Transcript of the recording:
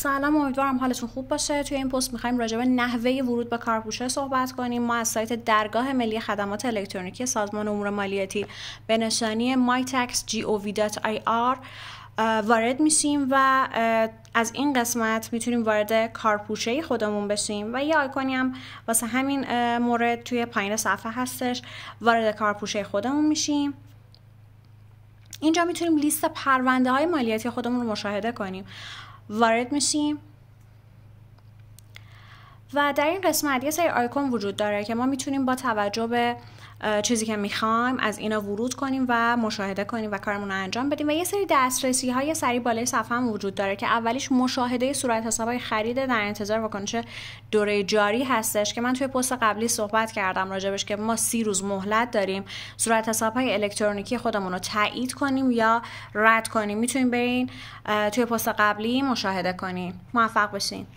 سلام، امیدوارم حالتون خوب باشه. توی این پست می‌خوایم راجع به نحوه ورود به کارپوشه صحبت کنیم. ما از سایت درگاه ملی خدمات الکترونیکی سازمان امور مالیاتی به نشانی mytaxgov.ir وارد میشیم و از این قسمت میتونیم وارد کارپوشه خودمون بشیم و یه آیکونی هم واسه همین مورد توی پایین صفحه هستش. وارد کارپوشه خودمون میشیم. اینجا میتونیم لیست پرونده های مالیاتی خودمون رو مشاهده کنیم. وارد میشیم و در این قسمت یه سری آیکون وجود داره که ما میتونیم با توجه به چیزی که میخوایم از اینا ورود کنیم و مشاهده کنیم و کارمون رو انجام بدیم. و یه سری دسترسی های سریع بالای صفحه هم وجود داره که اولیش مشاهده صورت حساب‌های خرید در انتظار واکنش دوره جاری هستش که من توی پست قبلی صحبت کردم راجبش که ما 30 روز مهلت داریم صورت حساب‌های الکترونیکی خودمون رو تایید کنیم یا رد کنیم. میتونیم برین توی پست قبلی مشاهده کنین. موفق باشین.